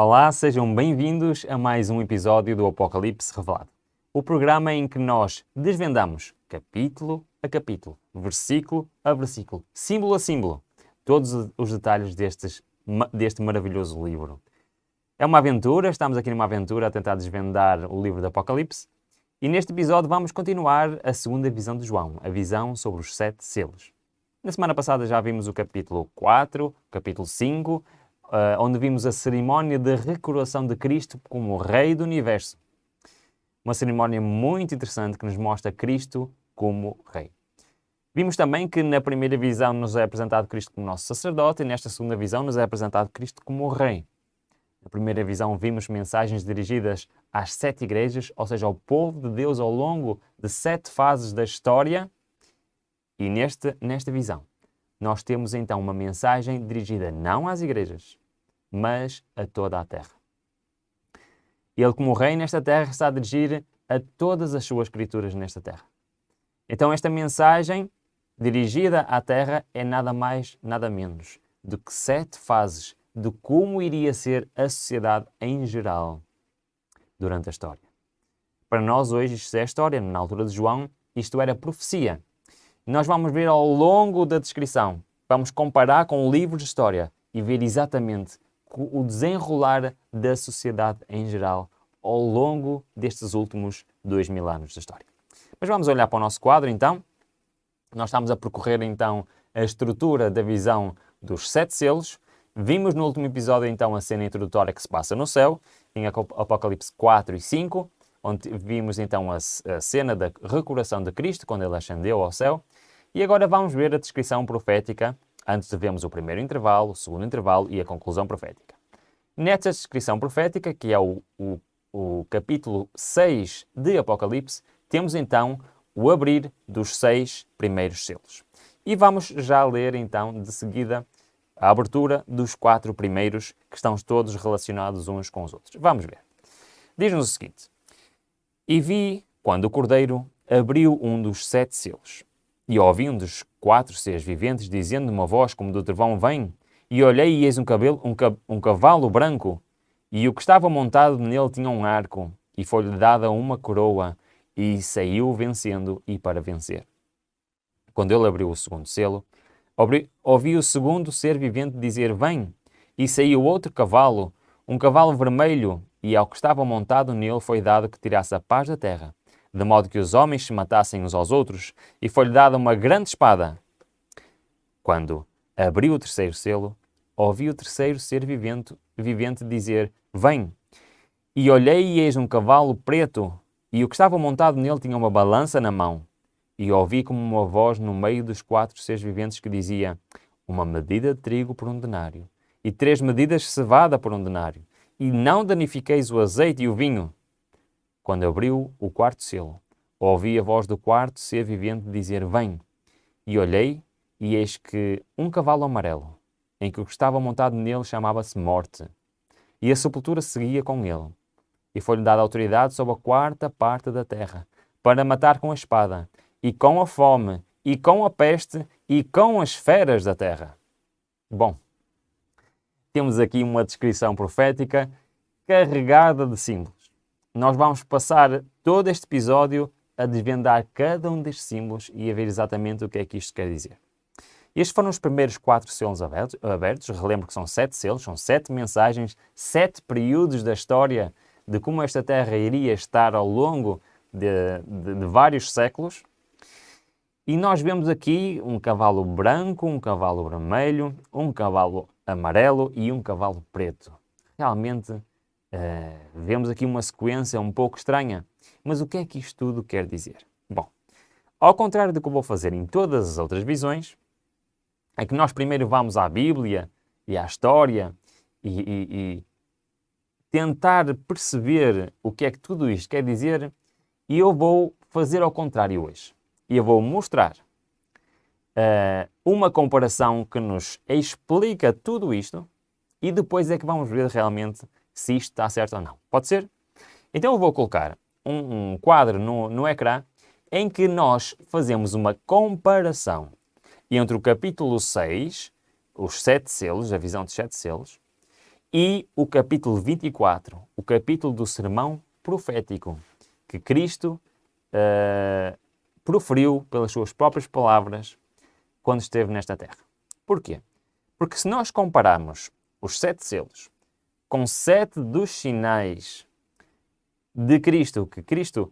Olá, sejam bem-vindos a mais um episódio do Apocalipse Revelado. O programa em que nós desvendamos capítulo a capítulo, versículo a versículo, símbolo a símbolo, todos os detalhes deste maravilhoso livro. É uma aventura, estamos aqui numa aventura a tentar desvendar o livro do Apocalipse e neste episódio vamos continuar a segunda visão de João, a visão sobre os 7 selos. Na semana passada já vimos o capítulo 4, capítulo 5, onde vimos a cerimónia de recoroação de Cristo como Rei do Universo. Uma cerimónia muito interessante que nos mostra Cristo como Rei. Vimos também que na primeira visão nos é apresentado Cristo como nosso sacerdote e nesta segunda visão nos é apresentado Cristo como Rei. Na primeira visão vimos mensagens dirigidas às 7 igrejas, ou seja, ao povo de Deus ao longo de 7 fases da história. E nesta visão nós temos então uma mensagem dirigida não às igrejas, mas a toda a terra. Ele, como Rei nesta terra, está a dirigir a todas as suas criaturas nesta terra. Então esta mensagem dirigida à terra é nada mais, nada menos do que 7 fases de como iria ser a sociedade em geral durante a história. Para nós hoje isto é a história, na altura de João isto era profecia. Nós vamos ver ao longo da descrição, vamos comparar com o livro de história e ver exatamente o desenrolar da sociedade em geral ao longo destes últimos 2000 anos da história. Mas vamos olhar para o nosso quadro então. Nós estamos a percorrer então a estrutura da visão dos 7 selos. Vimos no último episódio então a cena introdutória que se passa no céu, em Apocalipse 4 e 5, onde vimos então a cena da recoroação de Cristo, quando ele ascendeu ao céu. E agora vamos ver a descrição profética, antes de vermos o primeiro intervalo, o segundo intervalo e a conclusão profética. Nesta descrição profética, que é o capítulo 6 de Apocalipse, temos então o abrir dos 6 primeiros selos. E vamos já ler então de seguida a abertura dos 4 primeiros, que estão todos relacionados uns com os outros. Vamos ver. Diz-nos o seguinte: E vi, quando o Cordeiro abriu um dos 7 selos, e ouvi um dos 4 seres viventes dizendo numa voz como do trovão: Vem! E olhei e eis um cavalo branco, e o que estava montado nele tinha um arco, e foi-lhe dada uma coroa, e saiu vencendo e para vencer. Quando ele abriu o segundo selo, ouvi o segundo ser vivente dizer: Vem! E saiu outro cavalo, um cavalo vermelho, e ao que estava montado nele foi dado que tirasse a paz da terra, de modo que os homens se matassem uns aos outros, e foi-lhe dada uma grande espada. Quando abriu o terceiro selo, ouvi o terceiro ser vivente dizer: Vem! E olhei e eis um cavalo preto, e o que estava montado nele tinha uma balança na mão. E ouvi como uma voz no meio dos 4 seres viventes que dizia: Uma medida de trigo por um denário, e 3 medidas de cevada por um denário, e não danifiqueis o azeite e o vinho. Quando abriu o 4º selo, ouvi a voz do 4º ser vivente dizer: Vem! E olhei, e eis que um cavalo amarelo, em que o que estava montado nele chamava-se Morte, e a sepultura seguia com ele. E foi-lhe dada autoridade sobre a 4ª parte da terra, para matar com a espada, e com a fome, e com a peste, e com as feras da terra. Bom, temos aqui uma descrição profética carregada de símbolos. Nós vamos passar todo este episódio a desvendar cada um destes símbolos e a ver exatamente o que é que isto quer dizer. Estes foram os primeiros 4 selos abertos. Relembro que são 7 selos, são 7 mensagens, 7 períodos da história de como esta terra iria estar ao longo de vários séculos. E nós vemos aqui um cavalo branco, um cavalo vermelho, um cavalo amarelo e um cavalo preto. Realmente vemos aqui uma sequência um pouco estranha. Mas o que é que isto tudo quer dizer? Bom, ao contrário do que eu vou fazer em todas as outras visões, é que nós primeiro vamos à Bíblia e à história e tentar perceber o que é que tudo isto quer dizer, e eu vou fazer ao contrário hoje. E eu vou mostrar uma comparação que nos explica tudo isto e depois é que vamos ver realmente se isto está certo ou não. Pode ser? Então eu vou colocar um quadro no ecrã em que nós fazemos uma comparação entre o capítulo 6, os 7 selos, a visão dos 7 selos, e o capítulo 24, o capítulo do sermão profético que Cristo proferiu pelas suas próprias palavras quando esteve nesta terra. Porquê? Porque se nós compararmos os 7 selos com 7 dos sinais de Cristo, que Cristo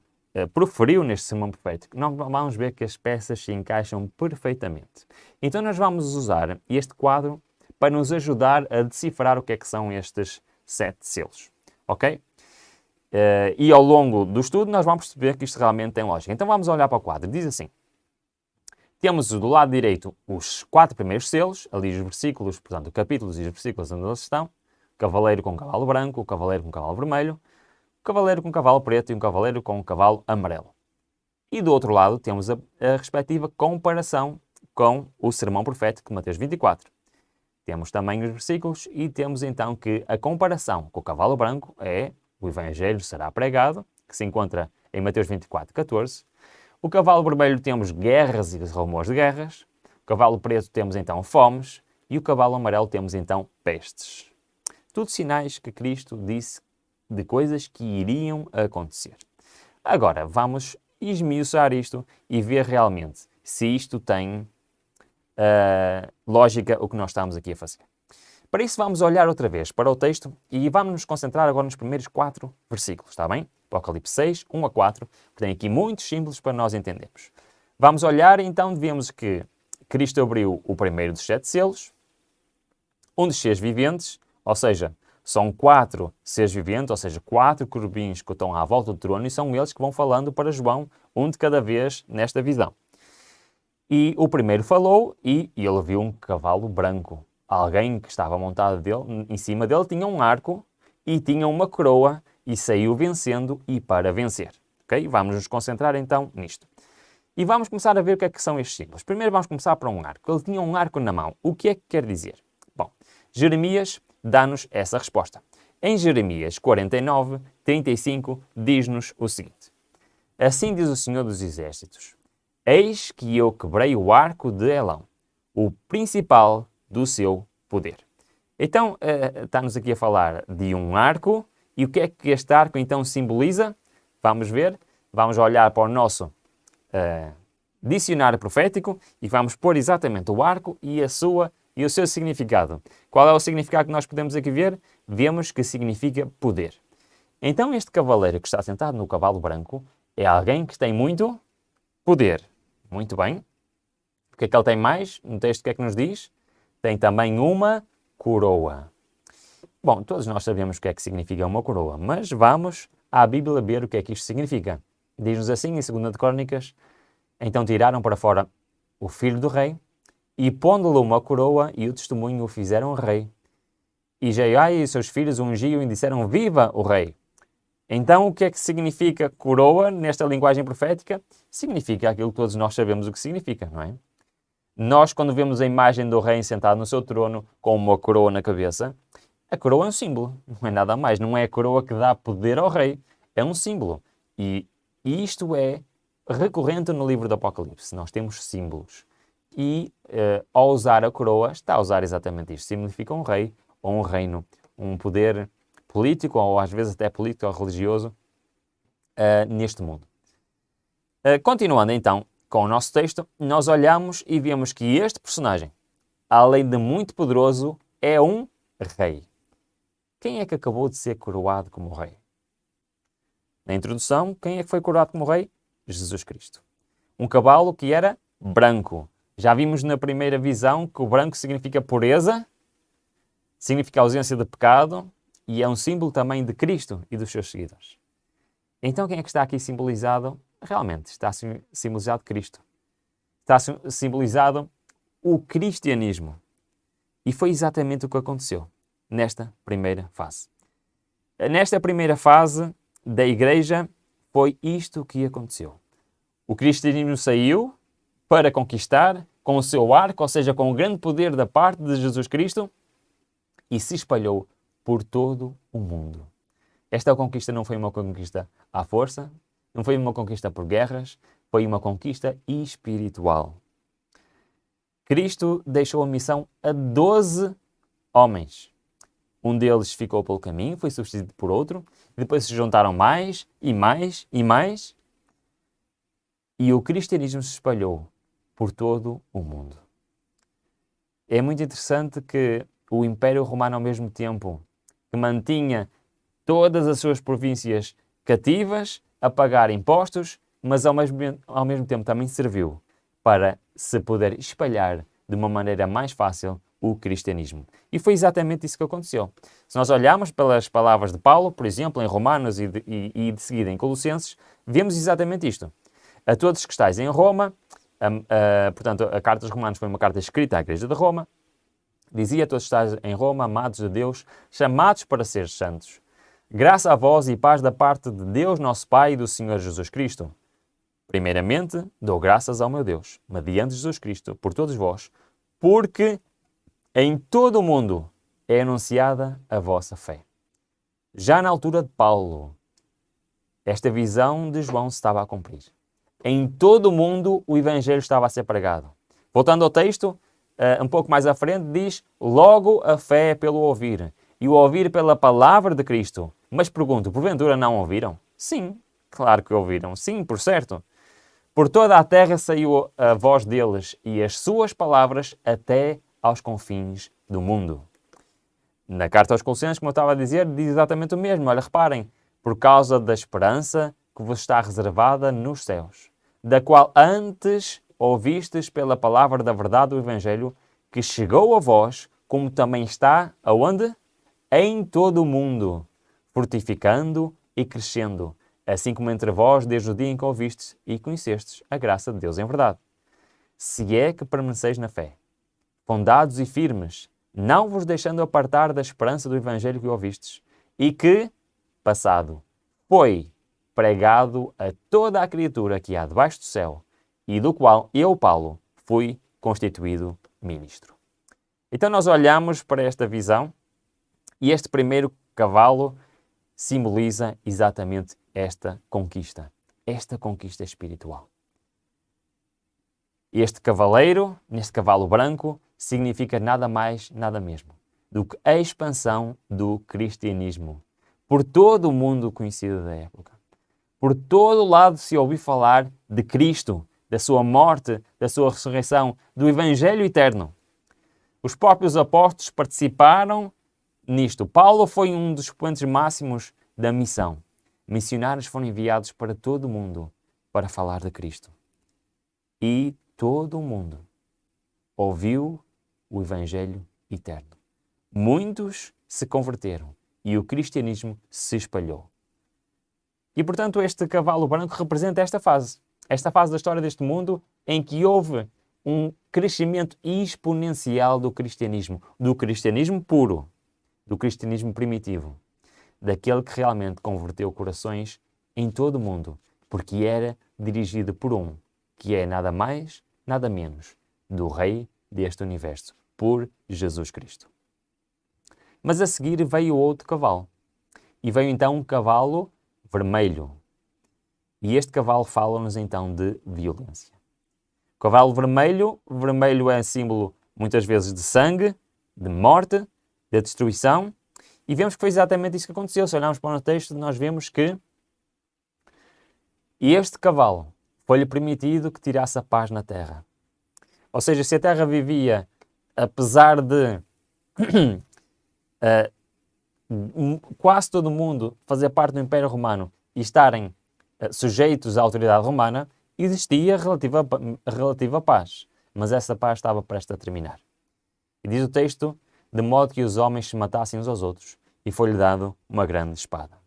proferiu neste sermão profético, nós vamos ver que as peças se encaixam perfeitamente. Então nós vamos usar este quadro para nos ajudar a decifrar o que é que são estes 7 selos. Ok? E ao longo do estudo nós vamos perceber que isto realmente tem lógica. Então vamos olhar para o quadro. Diz assim: temos do lado direito os 4 primeiros selos, ali os versículos, portanto, capítulos e os versículos onde eles estão. O cavaleiro com cavalo branco, o cavaleiro com cavalo vermelho, o cavaleiro com cavalo preto e um cavaleiro com cavalo amarelo. E do outro lado temos a respectiva comparação com o sermão profético de Mateus 24. Temos também os versículos e temos então que a comparação com o cavalo branco é o Evangelho será pregado, que se encontra em Mateus 24, 14. O cavalo vermelho temos guerras e rumores de guerras. O cavalo preto temos então fomes. E o cavalo amarelo temos então pestes. Tudo sinais que Cristo disse de coisas que iriam acontecer. Agora, vamos esmiuçar isto e ver realmente se isto tem lógica o que nós estamos aqui a fazer. Para isso vamos olhar outra vez para o texto e vamos nos concentrar agora nos primeiros 4 versículos, está bem? Apocalipse 6, 1 a 4, que tem aqui muitos símbolos para nós entendermos. Vamos olhar então, vemos que Cristo abriu o primeiro dos 7 selos, um dos seres viventes, ou seja, são 4 seres viventes, ou seja, 4 querubins que estão à volta do trono e são eles que vão falando para João, um de cada vez nesta visão. E o primeiro falou e ele viu um cavalo branco. Alguém que estava montado em cima dele tinha um arco e tinha uma coroa e saiu vencendo e para vencer. Okay? Vamos nos concentrar então nisto. E vamos começar a ver o que é que são estes símbolos. Primeiro vamos começar por um arco. Ele tinha um arco na mão. O que é que quer dizer? Bom, Jeremias dá-nos essa resposta. Em Jeremias 49, 35, diz-nos o seguinte: assim diz o Senhor dos Exércitos: eis que eu quebrei o arco de Elão, o principal do seu poder. Então, está-nos aqui a falar de um arco. E o que é que este arco então simboliza? Vamos ver. Vamos olhar para o nosso dicionário profético e vamos pôr exatamente o arco e o seu significado. Qual é o significado que nós podemos aqui ver? Vemos que significa poder. Então, este cavaleiro que está sentado no cavalo branco é alguém que tem muito poder. Muito bem. O que é que ele tem mais? No texto, o que é que nos diz? Tem também uma coroa. Bom, todos nós sabemos o que é que significa uma coroa, mas vamos à Bíblia ver o que é que isto significa. Diz-nos assim em 2 de Crônicas: então tiraram para fora o filho do rei e pondo-lhe uma coroa e o testemunho o fizeram rei. E Jeiai e seus filhos o ungiam e disseram: viva o rei! Então o que é que significa coroa nesta linguagem profética? Significa aquilo que todos nós sabemos o que significa, não é? Nós, quando vemos a imagem do rei sentado no seu trono com uma coroa na cabeça, a coroa é um símbolo, não é nada mais. Não é a coroa que dá poder ao rei, é um símbolo. E isto é recorrente no livro do Apocalipse. Nós temos símbolos. E ao usar a coroa, está a usar exatamente isto. Significa um rei ou um reino, um poder político ou às vezes até político ou religioso neste mundo. Continuando então com o nosso texto, nós olhamos e vemos que este personagem, além de muito poderoso, é um rei. Quem é que acabou de ser coroado como rei? Na introdução, quem é que foi coroado como rei? Jesus Cristo. Um cavalo que era branco. Já vimos na primeira visão que o branco significa pureza, significa ausência de pecado e é um símbolo também de Cristo e dos seus seguidores. Então quem é que está aqui simbolizado? Realmente está simbolizado Cristo. Está simbolizado o cristianismo. E foi exatamente o que aconteceu nesta primeira fase. Nesta primeira fase da igreja foi isto que aconteceu. O cristianismo saiu para conquistar com o seu arco, ou seja, com o grande poder da parte de Jesus Cristo, e se espalhou por todo o mundo. Esta conquista não foi uma conquista à força, não foi uma conquista por guerras, foi uma conquista espiritual. Cristo deixou a missão a 12 homens. Um deles ficou pelo caminho, foi substituído por outro, depois se juntaram mais e mais e mais, e o cristianismo se espalhou por todo o mundo. É muito interessante que o Império Romano, ao mesmo tempo que mantinha todas as suas províncias cativas a pagar impostos, mas ao mesmo tempo também serviu para se poder espalhar de uma maneira mais fácil o cristianismo. E foi exatamente isso que aconteceu. Se nós olharmos pelas palavras de Paulo, por exemplo, em Romanos e de seguida em Colossenses, vemos exatamente isto. A todos que estáis em Roma, portanto, a carta aos Romanos foi uma carta escrita à Igreja de Roma, dizia: a todos que estáis em Roma, amados de Deus, chamados para ser santos. Graça a vós e paz da parte de Deus, nosso Pai, e do Senhor Jesus Cristo. Primeiramente, dou graças ao meu Deus, mediante Jesus Cristo, por todos vós, porque em todo o mundo é anunciada a vossa fé. Já na altura de Paulo, esta visão de João se estava a cumprir. Em todo o mundo o Evangelho estava a ser pregado. Voltando ao texto, um pouco mais à frente, diz: logo a fé é pelo ouvir, e o ouvir pela palavra de Cristo. Mas pergunto, porventura não ouviram? Sim, claro que ouviram. Sim, por certo. Por toda a terra saiu a voz deles e as suas palavras até aos confins do mundo. Na carta aos Colossenses, como eu estava a dizer, diz exatamente o mesmo. Olha, reparem, por causa da esperança que vos está reservada nos céus, da qual antes ouvistes pela palavra da verdade do Evangelho, que chegou a vós, como também está, aonde? Em todo o mundo, fortificando e crescendo, assim como entre vós, desde o dia em que ouvistes e conhecestes a graça de Deus em verdade. Se é que permaneceis na fé, fundados e firmes, não vos deixando apartar da esperança do Evangelho que ouvistes, e que, passado, foi pregado a toda a criatura que há debaixo do céu, e do qual eu, Paulo, fui constituído ministro. Então nós olhamos para esta visão, e este primeiro cavalo simboliza exatamente esta conquista espiritual. Este cavaleiro, neste cavalo branco, significa nada mais, nada mesmo do que a expansão do cristianismo por todo o mundo conhecido da época. Por todo o lado se ouviu falar de Cristo, da sua morte, da sua ressurreição, do Evangelho eterno. Os próprios apóstolos participaram nisto. Paulo foi um dos expoentes máximos da missão. Missionários foram enviados para todo o mundo para falar de Cristo. E todo o mundo ouviu o Evangelho eterno. Muitos se converteram e o cristianismo se espalhou. E, portanto, este cavalo branco representa esta fase da história deste mundo em que houve um crescimento exponencial do cristianismo puro, do cristianismo primitivo, daquele que realmente converteu corações em todo o mundo, porque era dirigido por um, que é nada mais, nada menos, do Rei deste universo, por Jesus Cristo. Mas a seguir veio outro cavalo, e veio então um cavalo vermelho. E este cavalo fala-nos então de violência. O cavalo vermelho é símbolo muitas vezes de sangue, de morte, de destruição, e vemos que foi exatamente isso que aconteceu. Se olharmos para o texto, nós vemos que este cavalo foi-lhe permitido que tirasse a paz na terra. Ou seja, se a terra vivia, apesar de quase todo o mundo fazer parte do Império Romano e estarem sujeitos à autoridade romana, existia relativa paz. Mas essa paz estava prestes a terminar. E diz o texto, de modo que os homens se matassem uns aos outros, e foi-lhe dado uma grande espada.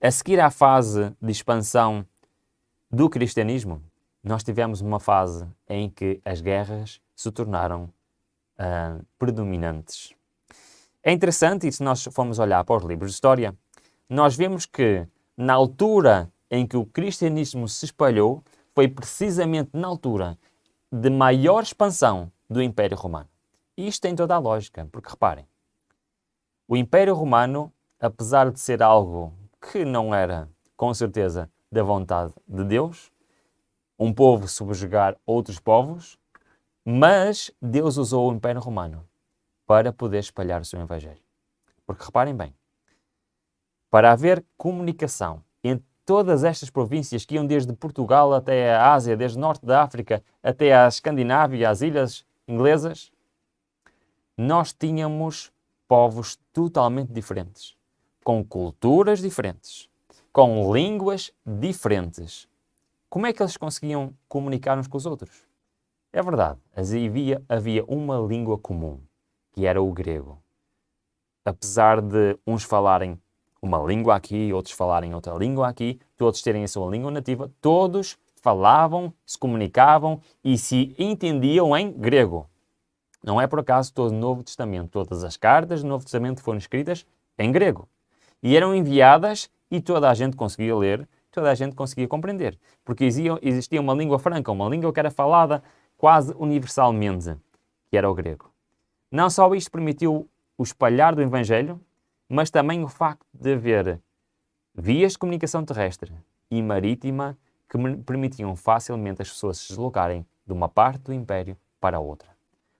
A seguir à fase de expansão do cristianismo, nós tivemos uma fase em que as guerras se tornaram predominantes. É interessante, e se nós formos olhar para os livros de história, nós vemos que na altura em que o cristianismo se espalhou, foi precisamente na altura de maior expansão do Império Romano. E isto tem toda a lógica, porque reparem, o Império Romano, apesar de ser algo que não era, com certeza, da vontade de Deus, um povo subjugar outros povos, mas Deus usou o Império Romano para poder espalhar o seu Evangelho. Porque reparem bem, para haver comunicação entre todas estas províncias que iam desde Portugal até a Ásia, desde o norte da África até a Escandinávia, as ilhas inglesas, nós tínhamos povos totalmente diferentes, com culturas diferentes, com línguas diferentes. Como é que eles conseguiam comunicar uns com os outros? É verdade, havia uma língua comum, que era o grego. Apesar de uns falarem uma língua aqui, outros falarem outra língua aqui, todos terem a sua língua nativa, todos falavam, se comunicavam e se entendiam em grego. Não é por acaso todo o Novo Testamento, todas as cartas do Novo Testamento foram escritas em grego. E eram enviadas e toda a gente conseguia ler, toda a gente conseguia compreender. Porque existia uma língua franca, uma língua que era falada quase universalmente, que era o grego. Não só isto permitiu o espalhar do Evangelho, mas também o facto de haver vias de comunicação terrestre e marítima que permitiam facilmente as pessoas se deslocarem de uma parte do Império para a outra.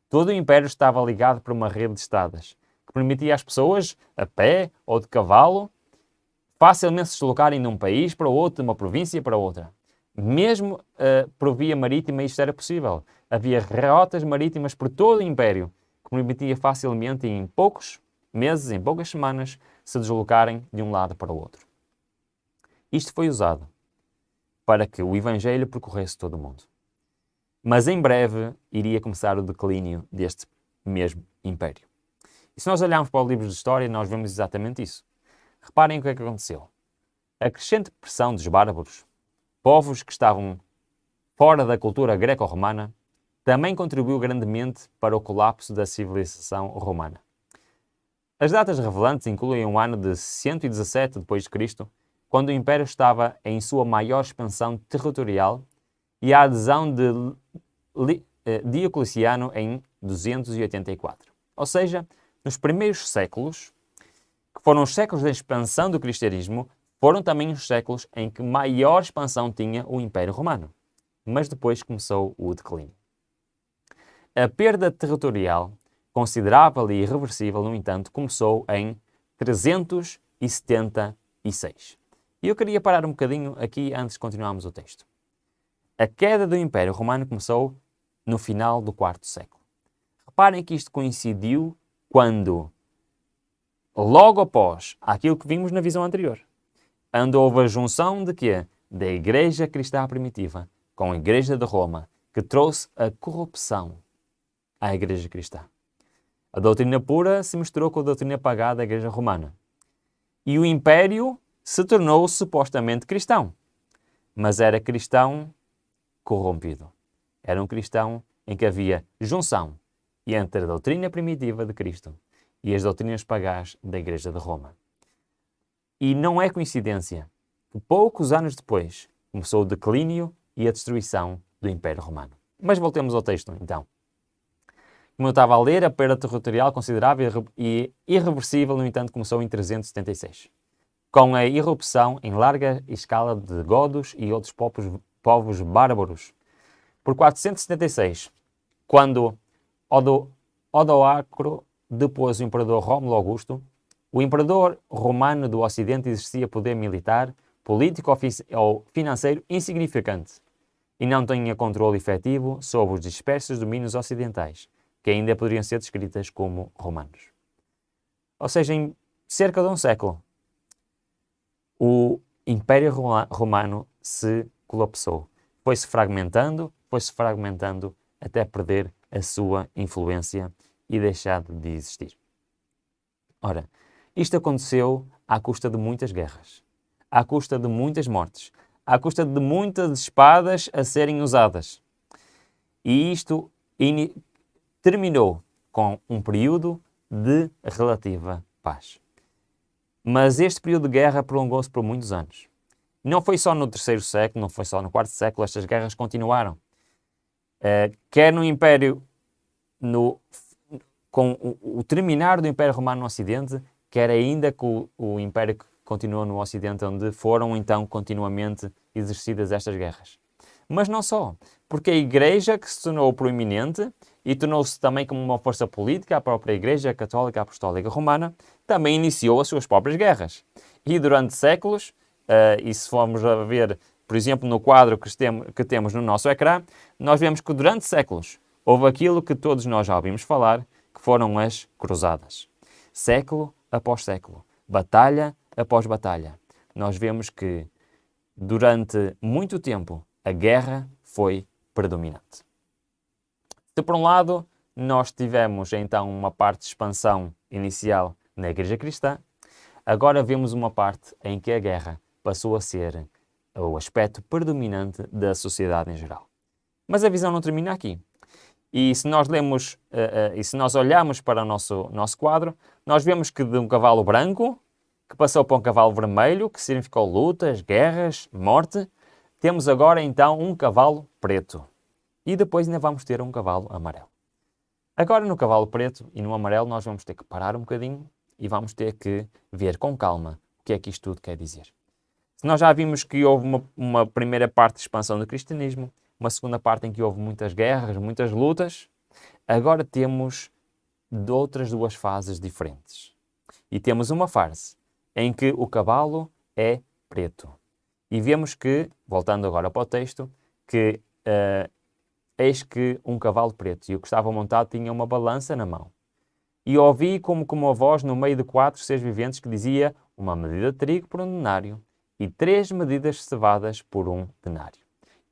Todo o Império estava ligado por uma rede de estradas, que permitia às pessoas, a pé ou de cavalo, facilmente se deslocarem de um país para o outro, de uma província para outra. Mesmo por via marítima isto era possível. Havia rotas marítimas por todo o Império, que permitia facilmente, em poucos meses, em poucas semanas, se deslocarem de um lado para o outro. Isto foi usado para que o Evangelho percorresse todo o mundo. Mas em breve iria começar o declínio deste mesmo Império. E se nós olharmos para os livros de história, nós vemos exatamente isso. Reparem o que é que aconteceu. A crescente pressão dos bárbaros, povos que estavam fora da cultura greco-romana, também contribuiu grandemente para o colapso da civilização romana. As datas revelantes incluem o ano de 117 d.C., quando o Império estava em sua maior expansão territorial, e a adesão de Diocleciano em 284. Ou seja, nos primeiros séculos, que foram os séculos da expansão do cristianismo, foram também os séculos em que maior expansão tinha o Império Romano. Mas depois começou o declínio. A perda territorial, considerável e irreversível, no entanto, começou em 376. E eu queria parar um bocadinho aqui antes de continuarmos o texto. A queda do Império Romano começou no final do IV século. Reparem que isto coincidiu quando, logo após aquilo que vimos na visão anterior, houve a junção de quê? Da Igreja Cristã Primitiva com a Igreja de Roma, que trouxe a corrupção à Igreja Cristã. A doutrina pura se misturou com a doutrina pagã da Igreja Romana. E o Império se tornou supostamente cristão, mas era cristão corrompido. Era um cristão em que havia junção entre a doutrina primitiva de Cristo e as doutrinas pagãs da Igreja de Roma. E não é coincidência que poucos anos depois começou o declínio e a destruição do Império Romano. Mas voltemos ao texto, então. Como eu estava a ler, a perda territorial considerável e irreversível, no entanto, começou em 376, com a irrupção em larga escala de godos e outros povos bárbaros. Por 476, quando Odoacro depôs o imperador Rómulo Augusto, o imperador romano do Ocidente exercia poder militar, político ou financeiro insignificante e não tinha controle efetivo sobre os dispersos domínios ocidentais, que ainda poderiam ser descritas como romanos. Ou seja, em cerca de um século, o Império Romano se colapsou. Foi-se fragmentando até perder a sua influência e deixar de existir. Ora, isto aconteceu à custa de muitas guerras, à custa de muitas mortes, à custa de muitas espadas a serem usadas. E isto terminou com um período de relativa paz. Mas este período de guerra prolongou-se por muitos anos. Não foi só no terceiro século, não foi só no quarto século, estas guerras continuaram. Quer no Império, com o terminar do Império Romano no Ocidente, quer ainda com o Império que continuou no Ocidente, onde foram então continuamente exercidas estas guerras. Mas não só, porque a Igreja que se tornou proeminente e tornou-se também como uma força política. A própria Igreja Católica Apostólica Romana também iniciou as suas próprias guerras. E durante séculos, e se formos a ver, por exemplo, no quadro que temos no nosso ecrã, nós vemos que durante séculos houve aquilo que todos nós já ouvimos falar, que foram as cruzadas. Século após século, batalha após batalha. Nós vemos que durante muito tempo a guerra foi predominante. Se por um lado nós tivemos então uma parte de expansão inicial na Igreja Cristã, agora vemos uma parte em que a guerra passou a ser o aspecto predominante da sociedade em geral. Mas a visão não termina aqui. E se nós lemos, e se nós olharmos para o nosso quadro, nós vemos que de um cavalo branco, que passou para um cavalo vermelho, que significou lutas, guerras, morte, temos agora então um cavalo preto. E depois ainda vamos ter um cavalo amarelo. Agora no cavalo preto e no amarelo nós vamos ter que parar um bocadinho e vamos ter que ver com calma o que é que isto tudo quer dizer. Se nós já vimos que houve uma primeira parte de expansão do cristianismo, uma segunda parte em que houve muitas guerras, muitas lutas, agora temos outras duas fases diferentes. E temos uma fase em que o cavalo é preto. E vemos que, voltando agora para o texto, que eis que um cavalo preto e o que estava montado tinha uma balança na mão. E ouvi como uma voz no meio de 4 seres viventes que dizia: uma medida de trigo por 1 denário e 3 medidas de cevadas por 1 denário.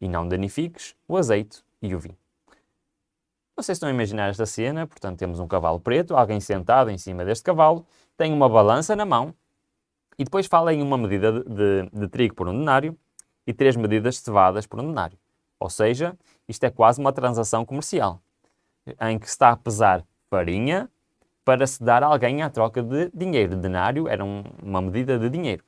E não danifiques o azeite e o vinho. Vocês estão a imaginar esta cena, portanto temos um cavalo preto, alguém sentado em cima deste cavalo, tem uma balança na mão e depois fala em uma medida de trigo por 1 denário e 3 medidas de cevadas por 1 denário. Ou seja, isto é quase uma transação comercial, em que se está a pesar farinha para se dar a alguém à troca de dinheiro. Denário era uma medida de dinheiro.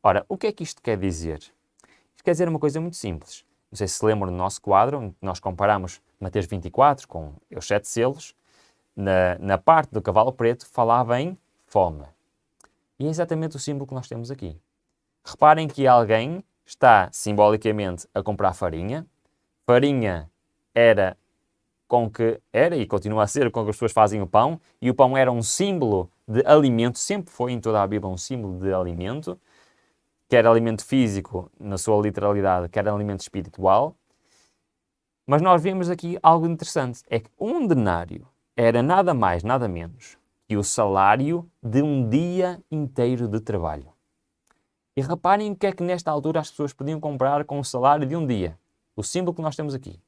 Ora, o que é que isto quer dizer? Isto quer dizer uma coisa muito simples. Não sei se se lembram do nosso quadro, em que nós comparamos Mateus 24 com os 7 selos. Na parte do cavalo preto falava em fome. E é exatamente o símbolo que nós temos aqui. Reparem que alguém está simbolicamente a comprar farinha. Farinha era e continua a ser com que as pessoas fazem o pão, e o pão era um símbolo de alimento, sempre foi em toda a Bíblia um símbolo de alimento, quer alimento físico, na sua literalidade, quer alimento espiritual. Mas nós vemos aqui algo interessante, é que 1 denário era nada mais, nada menos que o salário de um dia inteiro de trabalho. E reparem o que é que nesta altura as pessoas podiam comprar com o salário de um dia. O símbolo que nós temos aqui.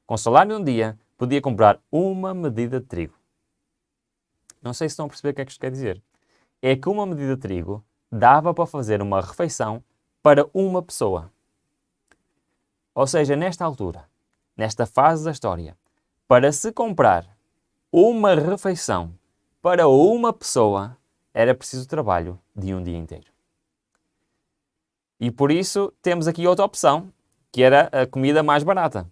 Com o salário de um dia, podia comprar uma medida de trigo. Não sei se estão a perceber o que é que isto quer dizer. É que uma medida de trigo dava para fazer uma refeição para uma pessoa. Ou seja, nesta altura, nesta fase da história, para se comprar uma refeição para uma pessoa, era preciso trabalho de um dia inteiro. E por isso temos aqui outra opção, que era a comida mais barata.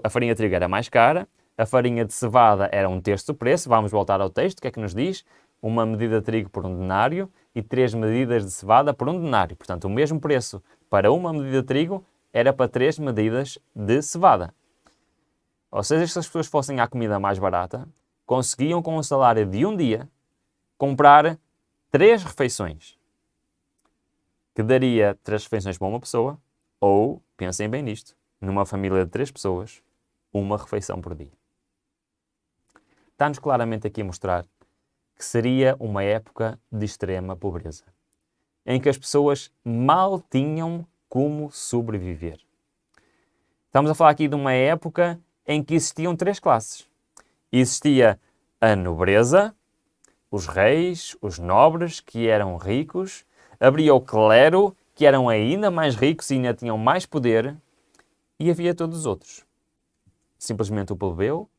A farinha de trigo era mais cara, a farinha de cevada era 1/3 do preço. Vamos voltar ao texto, o que é que nos diz? Uma medida de trigo por 1 denário e 3 medidas de cevada por 1 denário. Portanto, o mesmo preço para uma medida de trigo era para 3 medidas de cevada. Ou seja, se as pessoas fossem à comida mais barata, conseguiam com o salário de um dia comprar 3 refeições, que daria 3 refeições para uma pessoa, ou, pensem bem nisto, numa família de 3 pessoas, uma refeição por dia. Está-nos claramente aqui a mostrar que seria uma época de extrema pobreza, em que as pessoas mal tinham como sobreviver. Estamos a falar aqui de uma época em que existiam 3 classes. Existia a nobreza, os reis, os nobres, que eram ricos, havia o clero, que eram ainda mais ricos e ainda tinham mais poder, e havia todos os outros. Simplesmente o plebeu,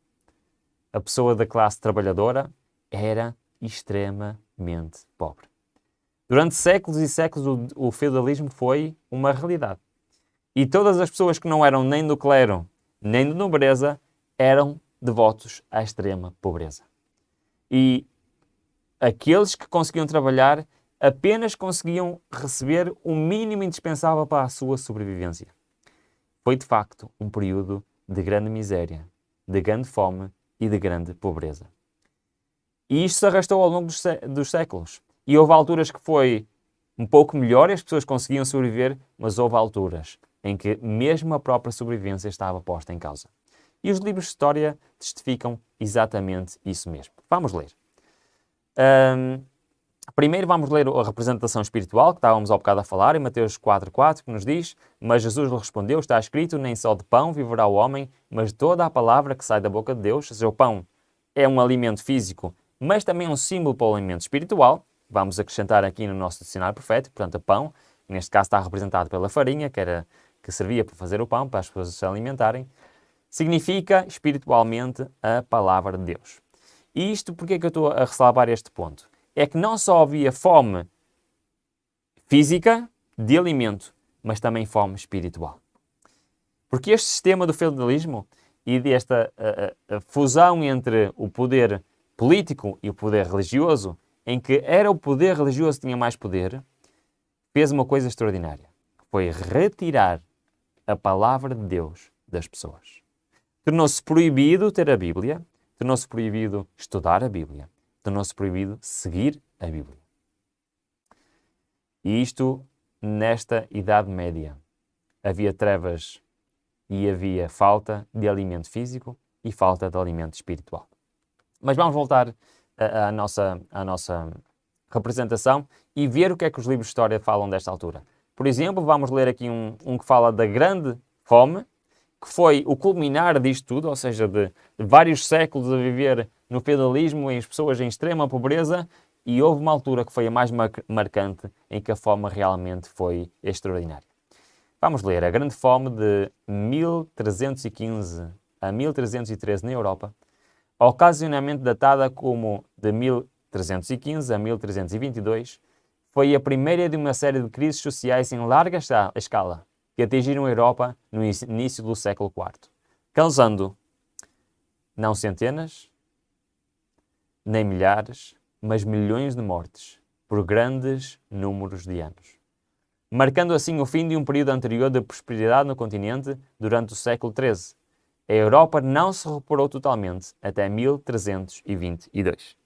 a pessoa da classe trabalhadora, era extremamente pobre. Durante séculos e séculos o feudalismo foi uma realidade. E todas as pessoas que não eram nem do clero, nem de nobreza, eram devotos à extrema pobreza. E aqueles que conseguiam trabalhar apenas conseguiam receber o mínimo indispensável para a sua sobrevivência. Foi, de facto, um período de grande miséria, de grande fome e de grande pobreza. E isto se arrastou ao longo dos séculos. E houve alturas que foi um pouco melhor e as pessoas conseguiam sobreviver, mas houve alturas em que mesmo a própria sobrevivência estava posta em causa. E os livros de história testificam exatamente isso mesmo. Vamos ler. Primeiro vamos ler a representação espiritual, que estávamos há bocado a falar, em Mateus 4,4, que nos diz: Mas Jesus lhe respondeu, está escrito, nem só de pão viverá o homem, mas de toda a palavra que sai da boca de Deus. Ou seja, o pão é um alimento físico, mas também um símbolo para o alimento espiritual. Vamos acrescentar aqui no nosso dicionário profético, portanto, o pão, neste caso está representado pela farinha, que servia para fazer o pão, para as pessoas se alimentarem, significa espiritualmente a palavra de Deus. E isto, porque é que eu estou a ressalvar este ponto? É que não só havia fome física de alimento, mas também fome espiritual. Porque este sistema do feudalismo e desta fusão entre o poder político e o poder religioso, em que era o poder religioso que tinha mais poder, fez uma coisa extraordinária. Foi retirar a palavra de Deus das pessoas. Tornou-se proibido ter a Bíblia, tornou-se proibido estudar a Bíblia, tornou-se proibido seguir a Bíblia. E isto, nesta Idade Média, havia trevas e havia falta de alimento físico e falta de alimento espiritual. Mas vamos voltar à nossa representação e ver o que é que os livros de história falam desta altura. Por exemplo, vamos ler aqui um que fala da grande fome, que foi o culminar disto tudo, ou seja, de vários séculos a viver no feudalismo, em as pessoas em extrema pobreza, e houve uma altura que foi a mais marcante, em que a fome realmente foi extraordinária. Vamos ler a grande fome de 1315 a 1313 na Europa, ocasionalmente datada como de 1315 a 1322, foi a primeira de uma série de crises sociais em larga escala que atingiram a Europa no início do século IV, causando não centenas, nem milhares, mas milhões de mortes por grandes números de anos, marcando assim o fim de um período anterior de prosperidade no continente durante o século XIII. A Europa não se recuperou totalmente até 1322.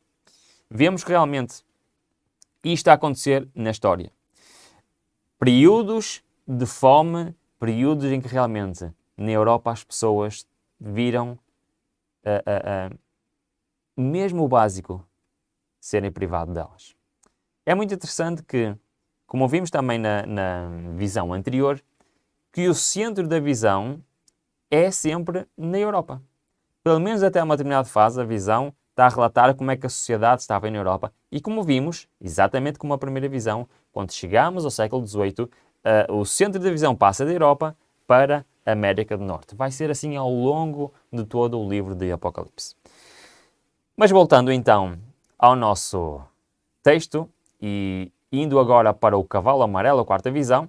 Vemos realmente isto a acontecer na história. Períodos de fome, períodos em que realmente na Europa as pessoas viram mesmo o básico serem privado delas. É muito interessante que, como vimos também na visão anterior, que o centro da visão é sempre na Europa. Pelo menos até uma determinada fase, a visão está a relatar como é que a sociedade estava na Europa. E como vimos, exatamente como a primeira visão, quando chegamos ao século XVIII, o centro da visão passa da Europa para a América do Norte. Vai ser assim ao longo de todo o livro de Apocalipse. Mas voltando então ao nosso texto e indo agora para o cavalo amarelo, a quarta visão,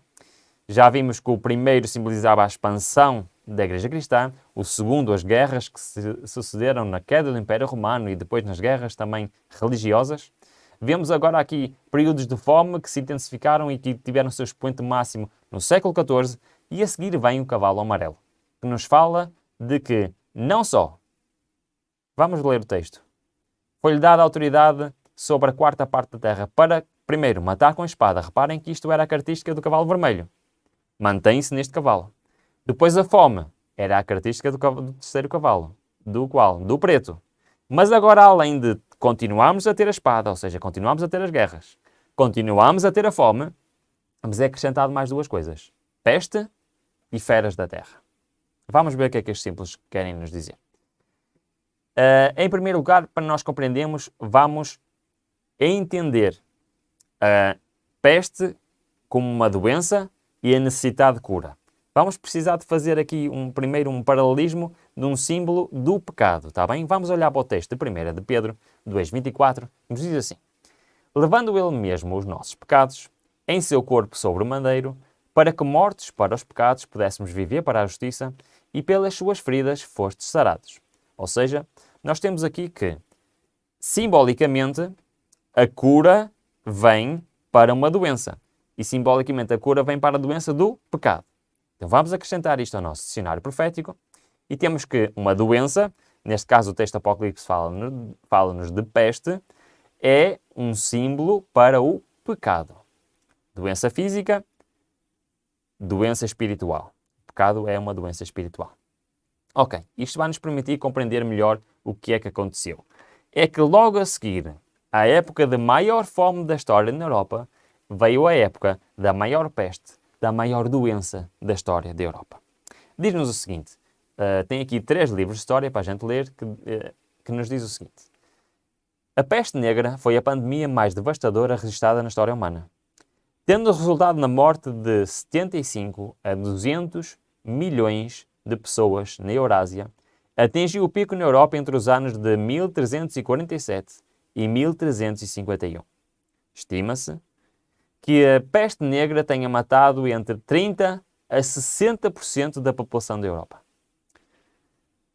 já vimos que o primeiro simbolizava a expansão da Igreja Cristã, o segundo as guerras que se sucederam na queda do Império Romano e depois nas guerras também religiosas. Vemos agora aqui períodos de fome que se intensificaram e que tiveram seu expoente máximo no século XIV, e a seguir vem o cavalo amarelo, que nos fala de que não só, vamos ler o texto, foi-lhe dada autoridade sobre a quarta parte da terra para, primeiro, matar com a espada. Reparem que isto era a característica do cavalo vermelho. Mantém-se neste cavalo. Depois a fome era a característica do terceiro cavalo. Do qual? Do preto. Mas agora, além de continuarmos a ter a espada, ou seja, continuamos a ter as guerras, continuamos a ter a fome, vamos acrescentado mais duas coisas. Peste e feras da terra. Vamos ver o que é que estes símbolos querem nos dizer. Em primeiro lugar, para nós compreendermos, vamos entender a peste como uma doença e a necessidade de cura. Vamos precisar de fazer aqui primeiro um paralelismo de um símbolo do pecado, está bem? Vamos olhar para o texto de 1 de Pedro 2,24, que nos diz assim: levando ele mesmo os nossos pecados em seu corpo sobre o madeiro, para que mortos para os pecados pudéssemos viver para a justiça, e pelas suas feridas fostes sarados. Ou seja, nós temos aqui que, simbolicamente, a cura vem para uma doença. E simbolicamente a cura vem para a doença do pecado. Então vamos acrescentar isto ao nosso dicionário profético e temos que uma doença neste caso o texto do Apocalipse fala-nos de peste, é um símbolo para o pecado. Doença física, doença espiritual. O pecado é uma doença espiritual. Ok, isto vai nos permitir compreender melhor o que é que aconteceu. É que logo a seguir, à época de maior fome da história na Europa, veio a época da maior peste, da maior doença da história da Europa. Diz-nos o seguinte, tem aqui 3 livros de história para a gente ler, que nos diz o seguinte. A peste negra foi a pandemia mais devastadora registrada na história humana, tendo resultado na morte de 75 a 200 milhões de pessoas na Eurásia, atingiu o pico na Europa entre os anos de 1347 e 1351. Estima-se que a peste negra tenha matado entre 30% a 60% da população da Europa.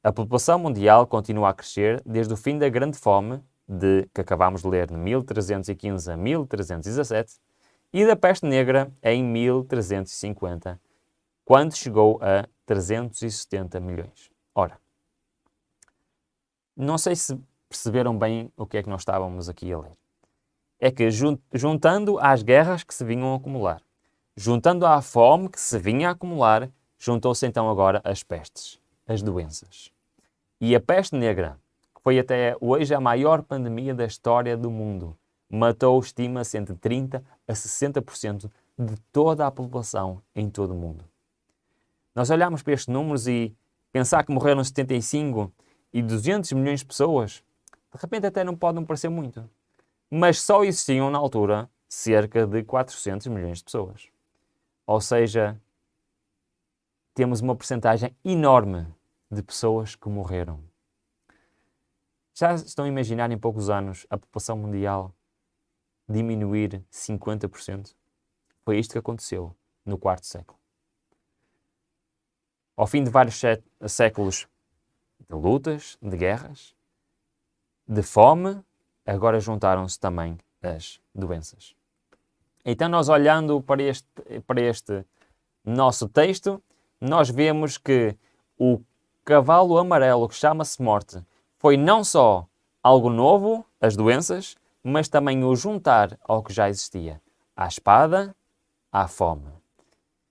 A população mundial continua a crescer desde o fim da Grande Fome, que acabámos de ler de 1315 a 1317, e da peste negra em 1350, quando chegou a 370 milhões. Ora, não sei se perceberam bem o que é que nós estávamos aqui a ler. É que juntando às guerras que se vinham a acumular, juntando à fome que se vinha a acumular, juntou-se então agora as pestes, as doenças. E a peste negra, que foi até hoje a maior pandemia da história do mundo, matou, estima-se, entre 30% a 60% de toda a população em todo o mundo. Nós olhamos para estes números e pensar que morreram 75 e 200 milhões de pessoas, de repente até não pode não parecer muito. Mas só existiam na altura cerca de 400 milhões de pessoas. Ou seja, temos uma percentagem enorme de pessoas que morreram. Já estão a imaginar em poucos anos a população mundial diminuir 50%? Foi isto que aconteceu no 4º século. Ao fim de vários séculos de lutas, de guerras, de fome, agora juntaram-se também as doenças. Então nós olhando para este nosso texto, nós vemos que o cavalo amarelo que chama-se morte foi não só algo novo, as doenças, mas também o juntar ao que já existia, à espada, à fome.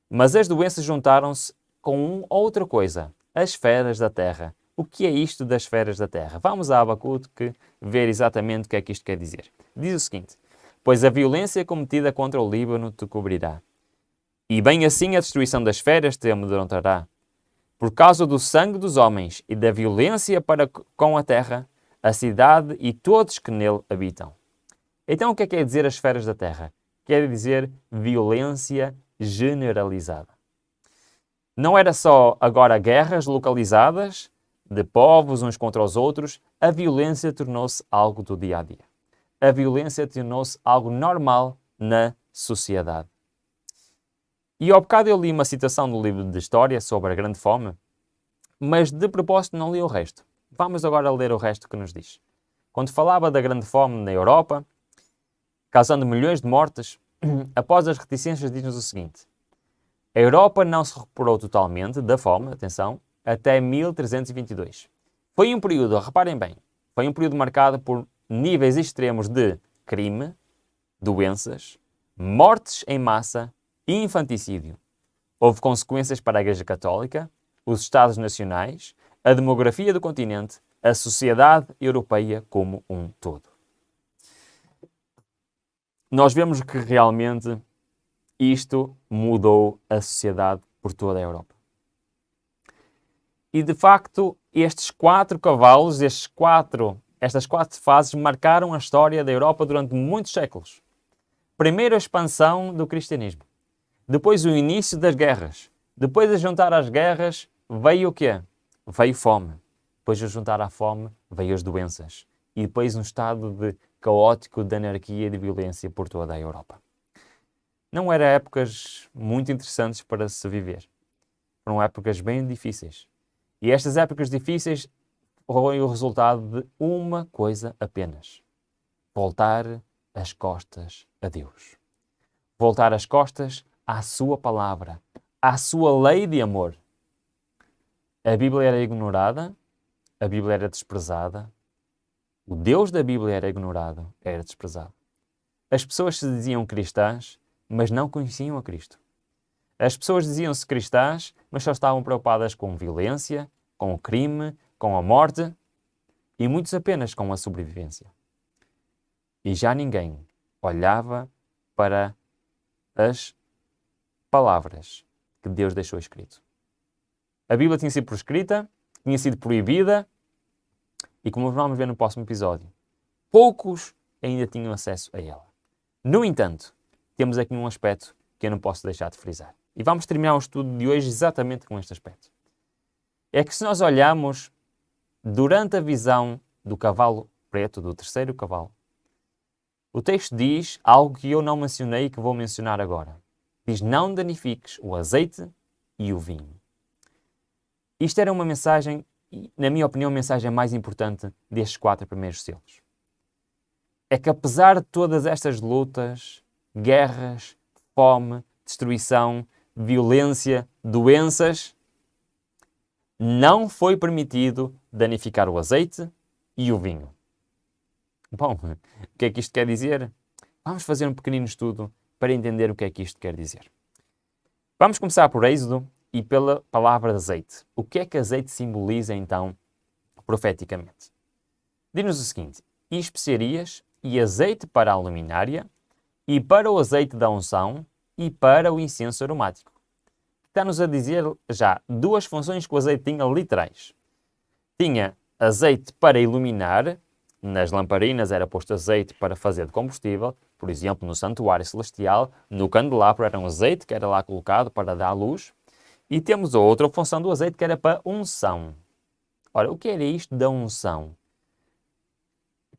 Mas as doenças juntaram-se com outra coisa, as feras da terra. O que é isto das feras da terra? Vamos a Abacuque ver exatamente o que é que isto quer dizer. Diz o seguinte: pois a violência cometida contra o Líbano te cobrirá, e bem assim a destruição das feras te amedrontará. Por causa do sangue dos homens e da violência para com a terra, a cidade e todos que nele habitam. Então o que é quer dizer as feras da terra? Quer dizer violência generalizada. Não era só agora guerras localizadas de povos uns contra os outros, a violência tornou-se algo do dia a dia. A violência tornou-se algo normal na sociedade. E ao bocado eu li uma citação do livro de história sobre a Grande Fome, mas de propósito não li o resto. Vamos agora ler o resto que nos diz. Quando falava da Grande Fome na Europa, causando milhões de mortes, após as reticências diz-nos o seguinte: a Europa não se recuperou totalmente da fome, atenção, até 1322. Foi um período, reparem bem, foi um período marcado por níveis extremos de crime, doenças, mortes em massa e infanticídio. Houve consequências para a Igreja Católica, os Estados Nacionais, a demografia do continente, a sociedade europeia como um todo. Nós vemos que realmente isto mudou a sociedade por toda a Europa. E de facto, estes 4 cavalos, estas 4 fases marcaram a história da Europa durante muitos séculos. Primeiro a expansão do cristianismo. Depois o início das guerras. Depois a juntar às guerras veio o quê? Veio fome. Depois a juntar à fome veio as doenças. E depois um estado caótico de anarquia e de violência por toda a Europa. Não eram épocas muito interessantes para se viver. Foram épocas bem difíceis. E estas épocas difíceis foram o resultado de uma coisa apenas: voltar as costas a Deus. Voltar as costas à sua palavra, à sua lei de amor. A Bíblia era ignorada, a Bíblia era desprezada, o Deus da Bíblia era ignorado, era desprezado. As pessoas se diziam cristãs, mas não conheciam a Cristo. As pessoas diziam-se cristãs, mas só estavam preocupadas com violência, com o crime, com a morte e muitos apenas com a sobrevivência. E já ninguém olhava para as palavras que Deus deixou escrito. A Bíblia tinha sido proscrita, tinha sido proibida e, como vamos ver no próximo episódio, poucos ainda tinham acesso a ela. No entanto, temos aqui um aspecto que eu não posso deixar de frisar. E vamos terminar o estudo de hoje exatamente com este aspecto. É que se nós olharmos durante a visão do cavalo preto, do terceiro cavalo, o texto diz algo que eu não mencionei e que vou mencionar agora. Diz: não danifiques o azeite e o vinho. Isto era uma mensagem, na minha opinião, a mensagem mais importante destes 4 primeiros selos. É que apesar de todas estas lutas, guerras, fome, destruição, violência, doenças, não foi permitido danificar o azeite e o vinho. Bom, o que é que isto quer dizer? Vamos fazer um pequenino estudo para entender o que é que isto quer dizer. Vamos começar por Êxodo e pela palavra azeite. O que é que azeite simboliza, então, profeticamente? Diz-nos o seguinte: e especiarias e azeite para a luminária, e para o azeite da unção, e para o incenso aromático. Está-nos a dizer já 2 funções que o azeite tinha literais. Tinha azeite para iluminar, nas lamparinas era posto azeite para fazer de combustível, por exemplo, no santuário celestial, no candelabro era um azeite que era lá colocado para dar luz. E temos a outra função do azeite que era para unção. Ora, o que era isto da unção?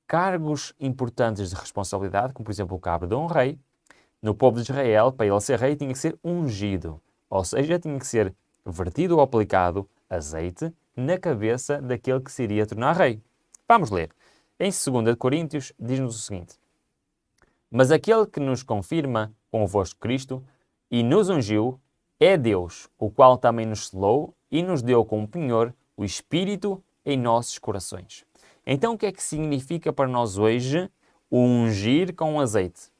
Cargos importantes de responsabilidade, como por exemplo o cargo de um rei, no povo de Israel, para ele ser rei, tinha que ser ungido. Ou seja, tinha que ser vertido ou aplicado azeite na cabeça daquele que se iria tornar rei. Vamos ler. Em 2 Coríntios, diz-nos o seguinte: mas aquele que nos confirma convosco Cristo e nos ungiu é Deus, o qual também nos selou e nos deu como penhor o Espírito em nossos corações. Então, o que é que significa para nós hoje o ungir com azeite?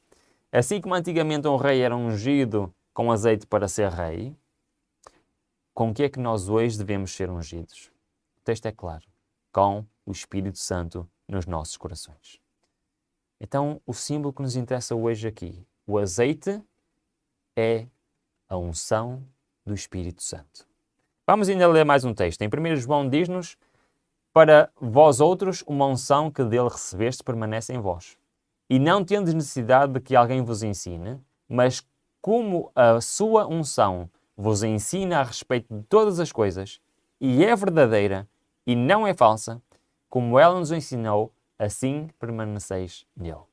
Assim como antigamente um rei era ungido com azeite para ser rei, com que é que nós hoje devemos ser ungidos? O texto é claro: com o Espírito Santo nos nossos corações. Então, o símbolo que nos interessa hoje aqui, o azeite, é a unção do Espírito Santo. Vamos ainda ler mais um texto. Em 1 João diz-nos: para vós outros, uma unção que dele recebeste permanece em vós. E não tendes necessidade de que alguém vos ensine, mas como a sua unção vos ensina a respeito de todas as coisas, e é verdadeira e não é falsa, como ela nos ensinou, assim permaneceis nele.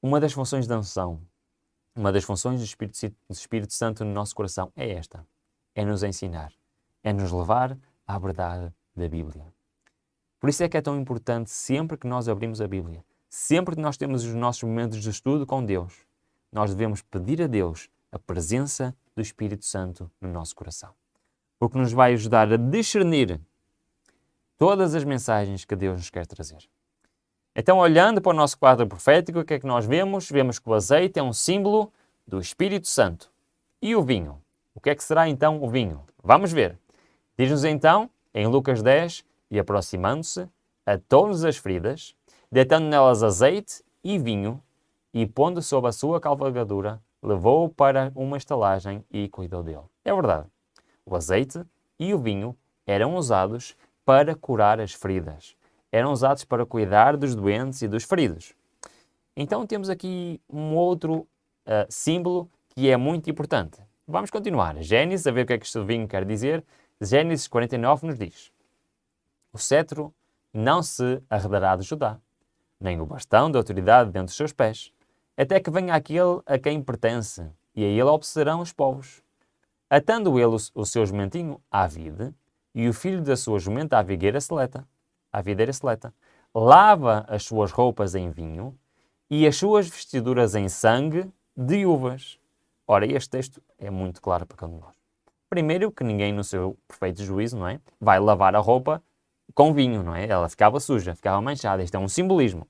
Uma das funções da unção, uma das funções do Espírito Santo no nosso coração é esta: é nos ensinar, é nos levar à verdade da Bíblia. Por isso é que é tão importante, sempre que nós abrimos a Bíblia, sempre que nós temos os nossos momentos de estudo com Deus, nós devemos pedir a Deus a presença do Espírito Santo no nosso coração. Porque nos vai ajudar a discernir todas as mensagens que Deus nos quer trazer. Então, olhando para o nosso quadro profético, o que é que nós vemos? Vemos que o azeite é um símbolo do Espírito Santo. E o vinho? O que é que será então o vinho? Vamos ver. Diz-nos então, em Lucas 10, e aproximando-se, atou-lhes as feridas, deitando nelas azeite e vinho, e pondo sob a sua cavalgadura, levou-o para uma estalagem e cuidou dele. É verdade. O azeite e o vinho eram usados para curar as feridas. Eram usados para cuidar dos doentes e dos feridos. Então temos aqui um outro símbolo que é muito importante. Vamos continuar. Gênesis, a ver o que é que este vinho quer dizer. Gênesis 49 nos diz: o cetro não se arredará de Judá, nem o bastão de autoridade dentro dos seus pés, até que venha aquele a quem pertence, e a ele obedecerão os povos. Atando ele o seu jumentinho à vide, e o filho da sua jumenta à videira seleta, lava as suas roupas em vinho, e as suas vestiduras em sangue de uvas. Ora, este texto é muito claro para cada um de nós. Primeiro que ninguém no seu perfeito juízo, não é? Vai lavar a roupa com vinho, não é? Ela ficava suja, ficava manchada. Isto é um simbolismo.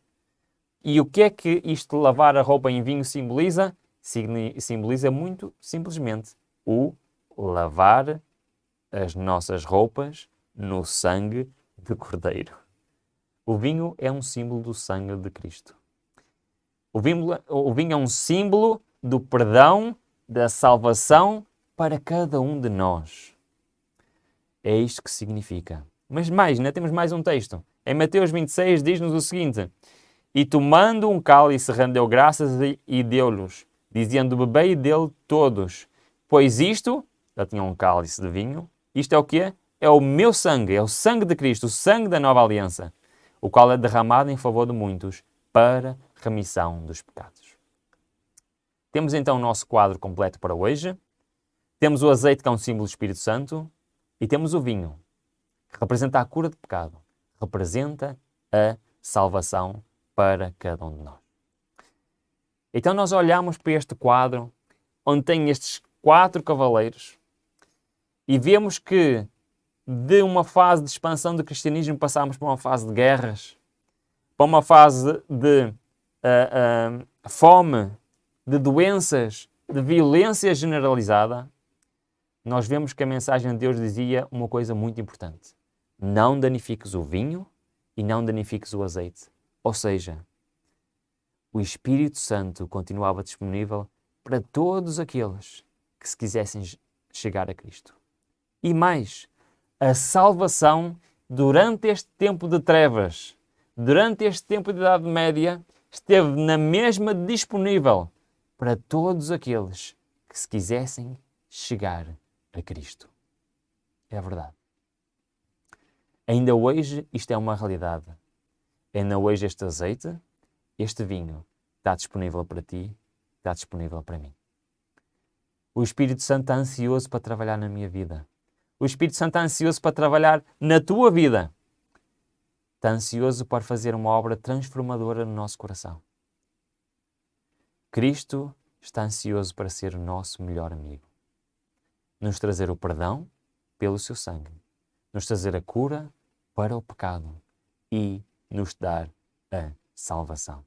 E o que é que isto de lavar a roupa em vinho simboliza? Simboliza muito simplesmente o lavar as nossas roupas no sangue de Cordeiro. O vinho é um símbolo do sangue de Cristo. O vinho é um símbolo do perdão, da salvação para cada um de nós. É isto que significa. Mas mais, ainda temos mais um texto. Em Mateus 26 diz-nos o seguinte: E tomando um cálice rendeu graças e deu-lhes, dizendo: Bebei dele todos, pois isto, já tinha um cálice de vinho, isto é o quê? É o meu sangue, é o sangue de Cristo, o sangue da nova aliança, o qual é derramado em favor de muitos para remissão dos pecados. Temos então o nosso quadro completo para hoje. Temos o azeite, que é um símbolo do Espírito Santo, e temos o vinho, que representa a cura de pecado, representa a salvação para cada um de nós. Então nós olhamos para este quadro, onde tem estes 4 cavaleiros, e vemos que de uma fase de expansão do cristianismo passámos para uma fase de guerras, para uma fase de fome, de doenças, de violência generalizada. Nós vemos que a mensagem de Deus dizia uma coisa muito importante: não danifiques o vinho e não danifiques o azeite. Ou seja, o Espírito Santo continuava disponível para todos aqueles que se quisessem chegar a Cristo. E mais, a salvação durante este tempo de trevas, durante este tempo de Idade Média, esteve na mesma disponível para todos aqueles que se quisessem chegar a Cristo. É verdade. Ainda hoje isto é uma realidade. Ainda hoje este azeite, este vinho, está disponível para ti, está disponível para mim. O Espírito Santo está ansioso para trabalhar na minha vida. O Espírito Santo está ansioso para trabalhar na tua vida. Está ansioso para fazer uma obra transformadora no nosso coração. Cristo está ansioso para ser o nosso melhor amigo. Nos trazer o perdão pelo seu sangue. Nos trazer a cura para o pecado. E nos dar a salvação.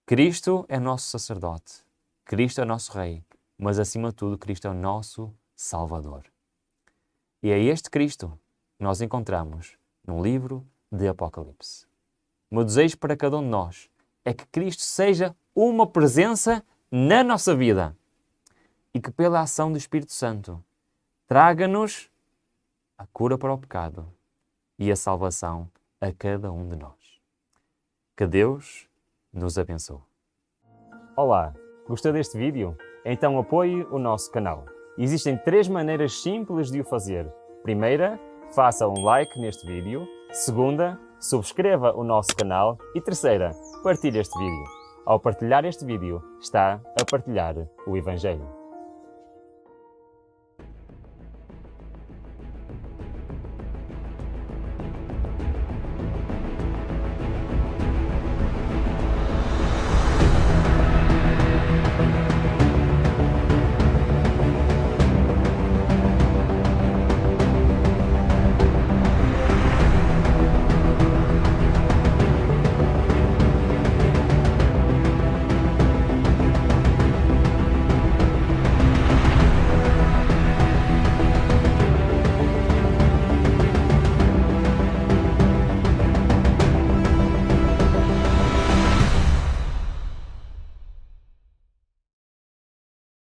Cristo é nosso sacerdote. Cristo é nosso Rei. Mas, acima de tudo, Cristo é o nosso Salvador. E é este Cristo que nós encontramos no livro de Apocalipse. O meu desejo para cada um de nós é que Cristo seja uma presença na nossa vida e que pela ação do Espírito Santo traga-nos a cura para o pecado e a salvação a cada um de nós. Que Deus nos abençoe. Olá, gostou deste vídeo? Então apoie o nosso canal. Existem 3 maneiras simples de o fazer. Primeira, faça um like neste vídeo. Segunda, subscreva o nosso canal. E terceira, partilhe este vídeo. Ao partilhar este vídeo, está a partilhar o Evangelho.